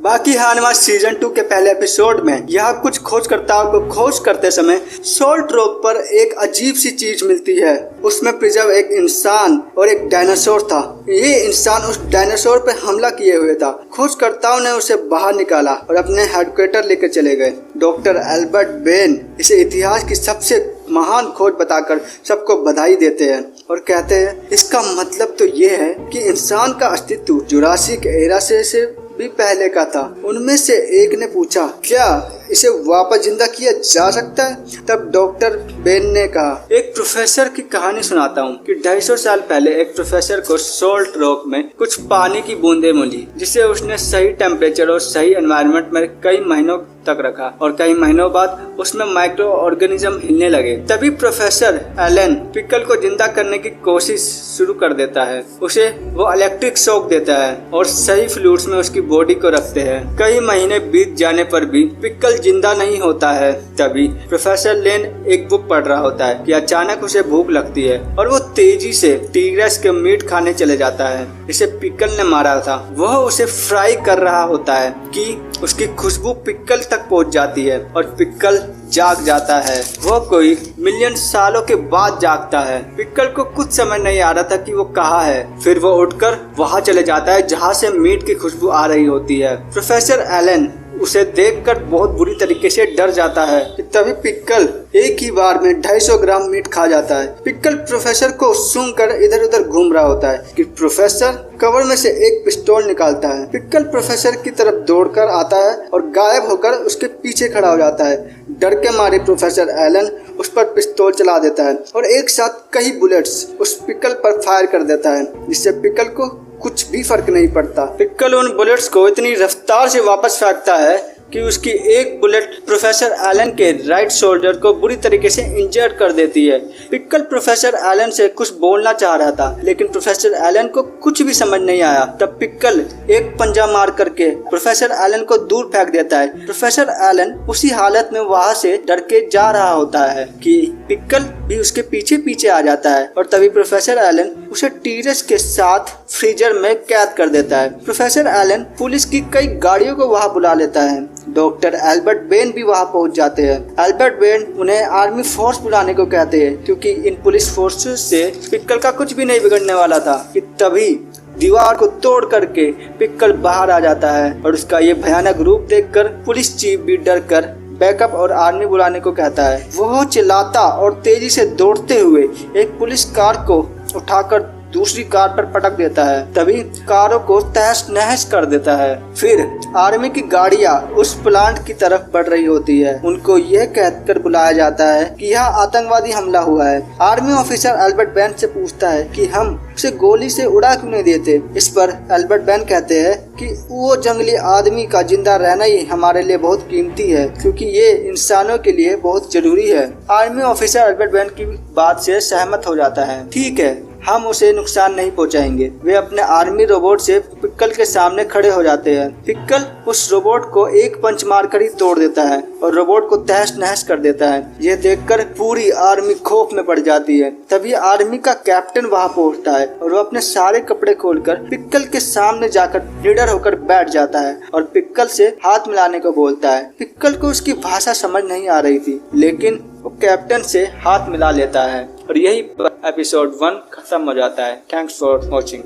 बाकी हानिमा सीजन 2 के पहले एपिसोड में यहाँ कुछ खोजकर्ताओं को खोज करते समय सोल्ट रॉक पर एक अजीब सी चीज मिलती है। उसमें प्रिजर्व एक इंसान और एक डायनासोर था। ये इंसान उस डायनासोर पर हमला किए हुए था। खोजकर्ताओं ने उसे बाहर निकाला और अपने हेडक्वार्टर लेकर चले गए। डॉक्टर एल्बर्ट बेन इसे इतिहास की सबसे महान खोज बताकर सबको बधाई देते हैं और कहते हैं इसका मतलब तो ये है कि इंसान का अस्तित्व जुरासिक एरा से भी पहले का था। उनमें से एक ने पूछा, क्या इसे वापस जिंदा किया जा सकता है? तब डॉक्टर बेन ने कहा, एक प्रोफेसर की कहानी सुनाता हूँ कि 250 साल पहले एक प्रोफेसर को सोल्ट रॉक में कुछ पानी की बूंदें मिली, जिसे उसने सही टेम्परेचर और सही एनवायरनमेंट में कई महीनों तक रखा और कई महीनों बाद उसमें माइक्रो ऑर्गेनिज्म हिलने लगे। तभी प्रोफेसर एलन पिकल को जिंदा करने की कोशिश शुरू कर देता है। उसे वो इलेक्ट्रिक शॉक देता है और सही फ्लूइड्स में उसकी बॉडी को रखते हैं। कई महीने बीत जाने पर भी पिकल जिंदा नहीं होता है। तभी प्रोफेसर लेन एक बुक पढ़ रहा होता है कि अचानक उसे भूख लगती है और वो तेजी से टीग्रेस के मीट खाने चले जाता है जिसे पिकल ने मारा था। वह उसे फ्राई कर रहा होता है कि उसकी खुशबू पिकल तक पहुंच जाती है और पिकल जाग जाता है। वह कोई मिलियन सालों के बाद जागता है। पिकल को कुछ समझ नहीं आ रहा था कि वो कहाँ है। फिर वो उठकर वहां चले जाता है जहां से मीट की खुशबू आ रही होती है। प्रोफेसर एलन उसे देखकर बहुत बुरी तरीके से डर जाता है कि तभी पिकल एक ही बार में 250 ग्राम मीट खा जाता है। पिकल प्रोफेसर को सूंघकर इधर उधर घूम रहा होता है कि प्रोफेसर कवर में से एक पिस्तौल निकालता है। पिकल प्रोफेसर की तरफ दौड़कर आता है और गायब होकर उसके पीछे खड़ा हो जाता है। डर के मारे प्रोफेसर एलन उस पर पिस्तौल चला देता है और एक साथ कई बुलेट्स उस पिकल पर फायर कर देता है, जिससे पिकल को कुछ भी फर्क नहीं पड़ता। पिकल उन बुलेट्स को इतनी रफ्तार से वापस फेंकता है कि उसकी एक बुलेट प्रोफेसर एलन के राइट शोल्डर को बुरी तरीके से इंजर्ड कर देती है। पिकल प्रोफेसर एलन से कुछ बोलना चाह रहा था, लेकिन प्रोफेसर एलन को कुछ भी समझ नहीं आया। तब पिकल एक पंजा मार करके प्रोफेसर एलन को दूर फेंक देता है। प्रोफेसर एलन उसी हालत में वहां से डर के जा रहा होता है कि पिकल भी उसके पीछे पीछे आ जाता है और तभी प्रोफेसर एलन उसे टीरेस के साथ फ्रीजर में कैद कर देता है। प्रोफेसर एलन पुलिस की कई गाड़ियों को वहां बुला लेता है। डॉक्टर एल्बर्ट बेन भी वहां पहुंच जाते हैं। एल्बर्ट बेन उन्हें आर्मी फोर्स बुलाने को कहते हैं क्योंकि इन पुलिस फोर्सेस से पिकल का कुछ भी नहीं बिगड़ने वाला था कि तभी दीवार को तोड़ करके पिकल बाहर आ जाता है और उसका ये भयानक रूप देखकर पुलिस चीफ भी डर कर बैकअप और आर्मी बुलाने को कहता है। वह चिल्लाता और तेजी से दौड़ते हुए एक पुलिस कार को उठाकर दूसरी कार पर पटक देता है। तभी कारों को तहस नहस कर देता है। फिर आर्मी की गाड़ियां उस प्लांट की तरफ बढ़ रही होती है। उनको यह कहकर बुलाया जाता है कि यहाँ आतंकवादी हमला हुआ है। आर्मी ऑफिसर एल्बर्ट बेन से पूछता है कि हम उसे गोली से उड़ा क्यों नहीं देते। इस पर एल्बर्ट बेन कहते हैं कि वो जंगली आदमी का जिंदा रहना ही हमारे लिए बहुत कीमती है, क्योंकि ये इंसानों के लिए बहुत जरूरी है। आर्मी ऑफिसर एल्बर्ट बेन की बात से सहमत हो जाता है। ठीक है, हम उसे नुकसान नहीं पहुंचाएंगे। वे अपने आर्मी रोबोट से पिकल के सामने खड़े हो जाते हैं। पिकल उस रोबोट को एक पंच मारकर ही तोड़ देता है और रोबोट को तहस नहस कर देता है। यह देखकर पूरी आर्मी खौफ में पड़ जाती है। तभी आर्मी का कैप्टन वहां पहुंचता है और वो अपने सारे कपड़े खोलकर पिकल के सामने जाकर निडर होकर बैठ जाता है और पिकल से हाथ मिलाने को बोलता है। पिकल को उसकी भाषा समझ नहीं आ रही थी, लेकिन वो कैप्टन से हाथ मिला लेता है और यही एपिसोड 1 खत्म हो जाता है। Thanks for watching.